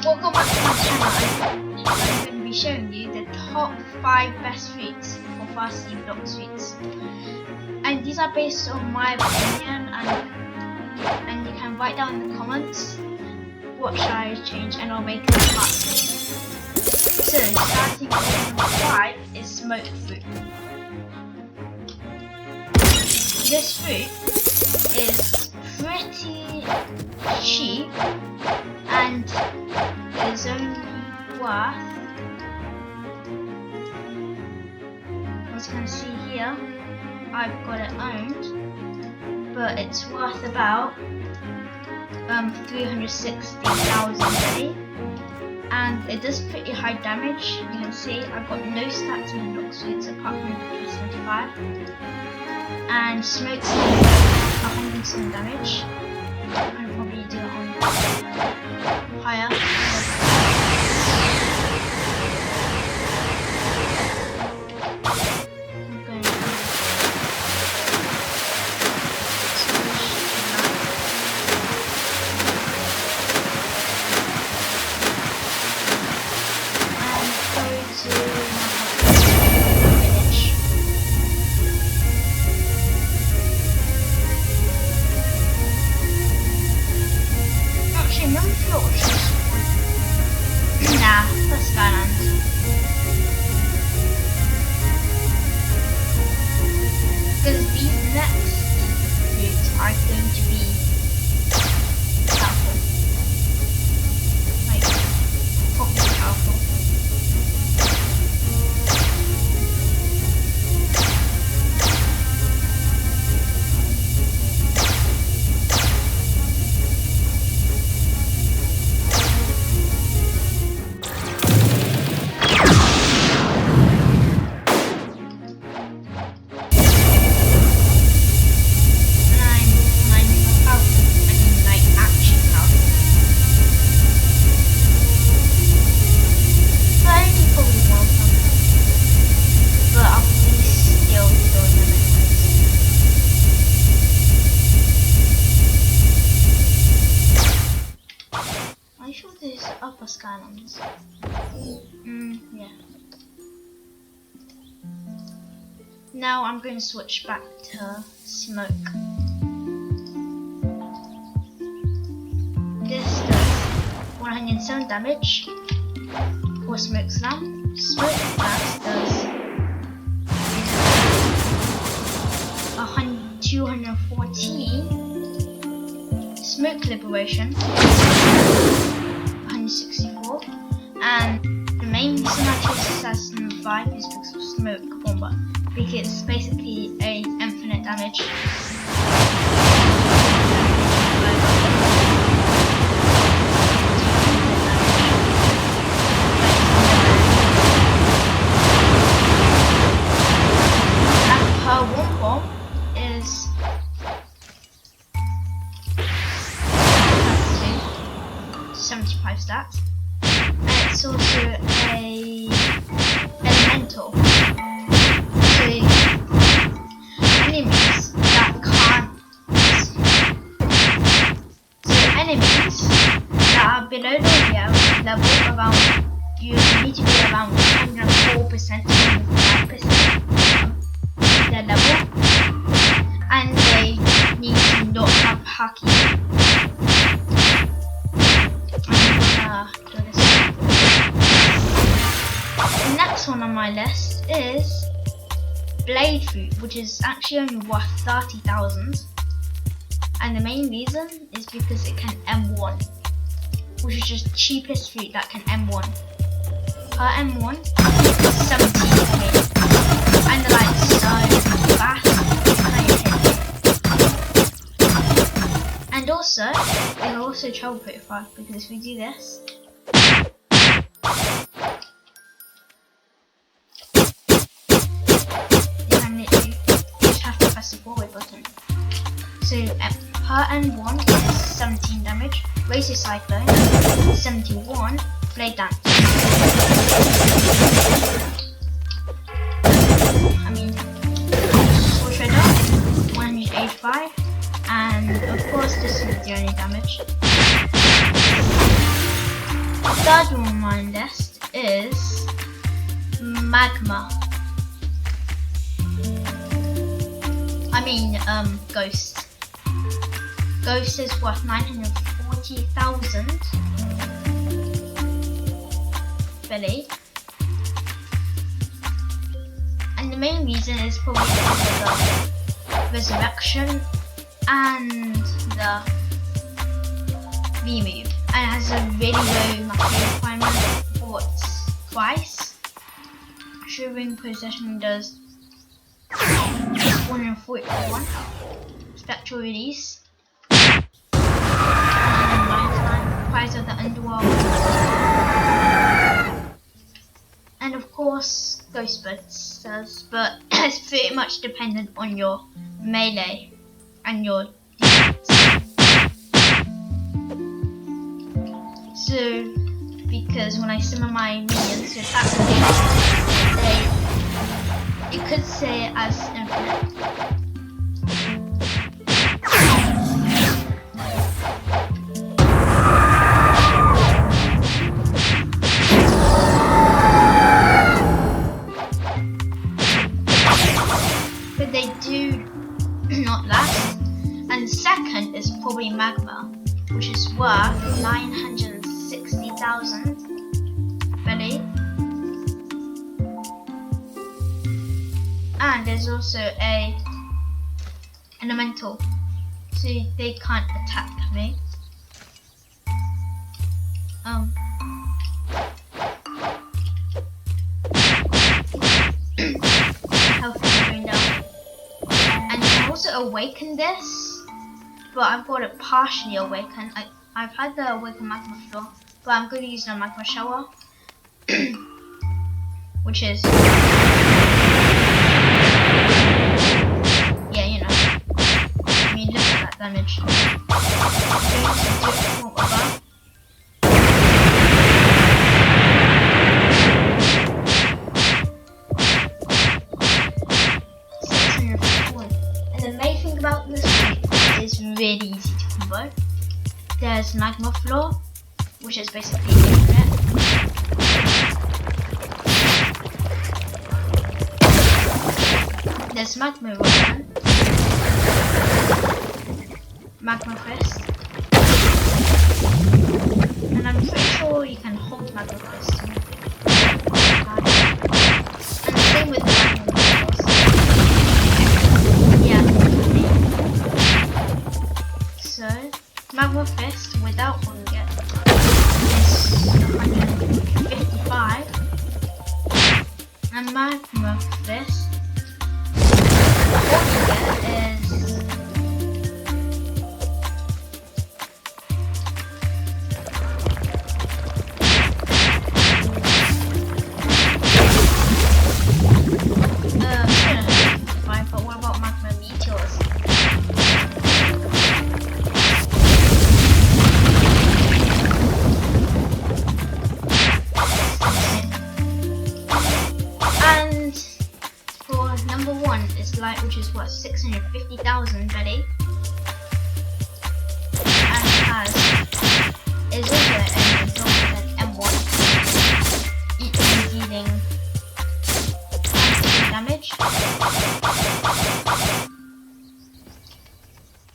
Welcome back to my channel. I'm going to be showing you the top 5 best fruits for fast Blox fruits. And these are based on my opinion, and you can write down in the comments what should I change and I'll make it a part 3. So starting with number 5 is smoked fruit. This fruit is pretty cheap and is only worth, as you can see here, I've got it owned, but it's worth about 360,000 already, and it does pretty high damage. You can see I've got no stats in the Blox fruits apart from the plus 25, and smokes 107 damage. I'll probably do it on higher. Nah, that's Skyland. Because these next fruits are going to be powerful. Like, properly powerful. Are you sure there's upper Skylands? Yeah. Now I'm going to switch back to smoke. This does 107 damage for smoke slam. Smoke blast does 214. Smoke liberation 164, and the main reason I chose this as number 5 is because of smoke bomber, because it's basically a infinite damage. And her one bomb is 75 stats, and it's also a elemental, so enemies that can't, are below the level around, you need to be around 104% to 105% of their level, and they need to not have haki. The next one on my list is blade fruit, which is actually only worth 30,000, and the main reason is because it can M1, which is just the cheapest fruit that can M1. Her M1 is 17k, and the light's so fast, and also it will also travel pretty fast, because if we do this, just have to press the forward button. So her N1 is 17 damage, Razor Cyclone 71, Blade Dance. I mean, Sword Shredder 185, and of course this is the only damage. third one on my list is Magma. Ghost. Ghost is worth 940,000. Billy. And the main reason is probably because of the resurrection and the remove. And it has a really low material requirement for its price. Shivering possession does 141. Spectral release. And lifetime price of the underworld. And of course, Ghost Busters, but it's pretty much dependent on your melee and your defense. So, because when I summon my minions to attack you could say as infinite. But they do not last. And second is probably Magma, which is worth 960,000. Ready? And there's also a elemental, so they can't attack me. Health is going down. And you can also awaken this, but I've got it partially awakened. I've had the awakened magma floor, but I'm going to use the magma shower, which is look at that damage. I'm going to do it for above. 641. And the main thing about this is really easy to combo. There's Magma Floor, which is basically infinite. There's Magma Roll. Magma Fist, and I'm pretty sure you can hold Magma Fist. And the same with the Magma Fist. Yeah, so Magma Fist without holding it is 155, and Magma Fist holding it is 5, but what about Magma Meteors? And for number 1 is Light, which is what, 650,000 ready, and is also an M1, each one dealing damage,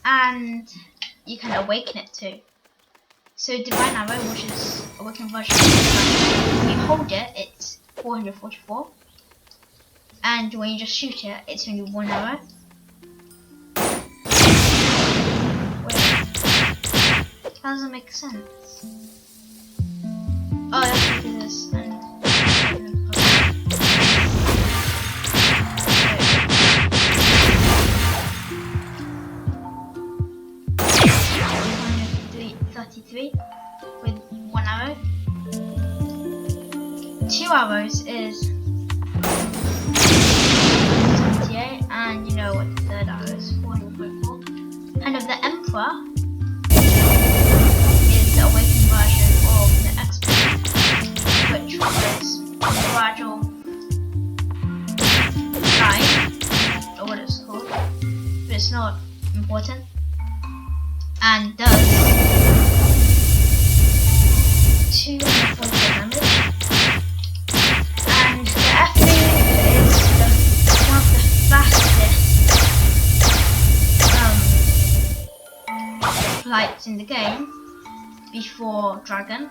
and you can awaken it too. So Divine Arrow, which is awakened version, when you hold it, it's 444, and when you just shoot it, it's only 1 arrow. Wait, that doesn't make sense. Oh, that's because this and with 1 arrow. 2 arrows is 78, and you know what the third arrow is, 444. And of the Emperor is the awakened version of the Expert, which was gradual time, or what it's called, but it's not important, and does 2 flights in the game before Dragon,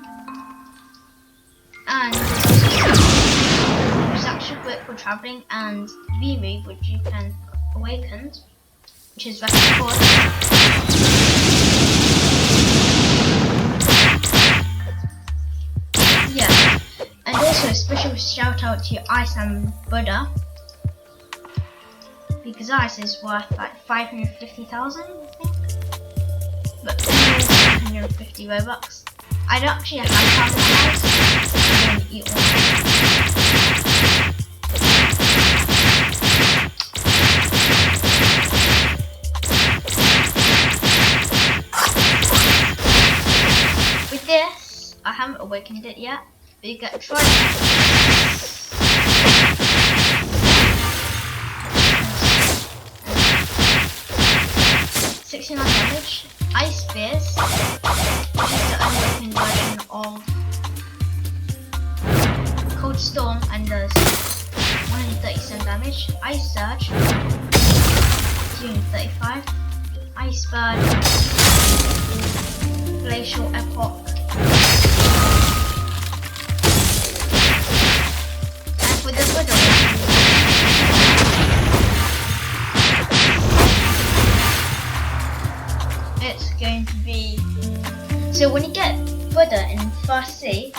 and there's actually great for traveling, and V-Move, which you can awaken, which is very cool. Yeah, and also a special shout out to Ice and Buddha, because Ice is worth like 550,000, I think, but 150 Robux. I don't actually have time in the house, so I'm going to eat all. With this, I haven't awakened it yet, but you get try. 69 damage. Ice Spears, which is the unawakened version of Cold Storm, and does 137 damage. Ice Surge, 235. Ice Bird, Glacial Epoch, and with the Buddha, it's going to be, so when you get Buddha in first sea,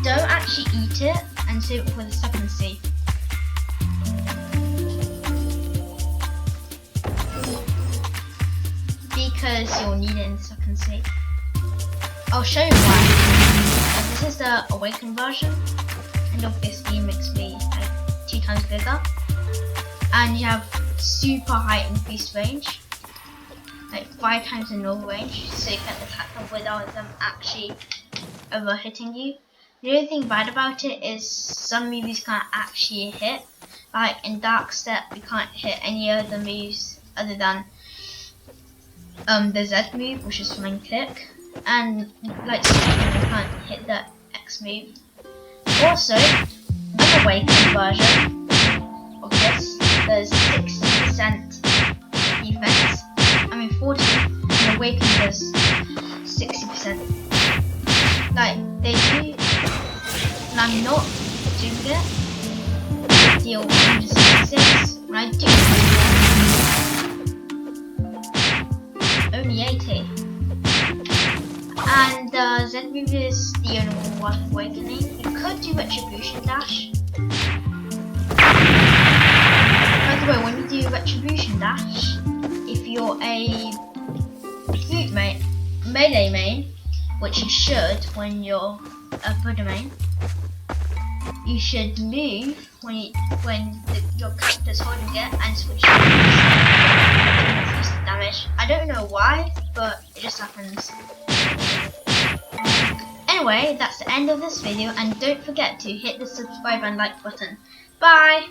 don't actually eat it and save it for the second sea. Because you'll need it in the second sea. I'll show you why. This is the awakened version, and obviously it makes me like 2 times bigger, and you have super high increased range, like 5 times the normal range, so you can attack them without them actually ever hitting you. The only thing bad about it is some moves can't actually hit. Like in Dark Step, you can't hit any other moves other than the Z move, which is Flying Kick, and like you can't hit the X move. Also, an awakened version of this, there's 60% defense. 40, and awakened does 60%. Like they do, and I'm not doing it. Deal 166. When I do, only 80. And Z move is the only one worth awakening. You could do Retribution Dash. By the way, when you do Retribution Dash, if you're a flute main, melee main, which you should when you're a Buddha main, you should move when your character's holding it and switch to increase the damage. I don't know why, but it just happens. Anyway, that's the end of this video, and don't forget to hit the subscribe and like button. Bye!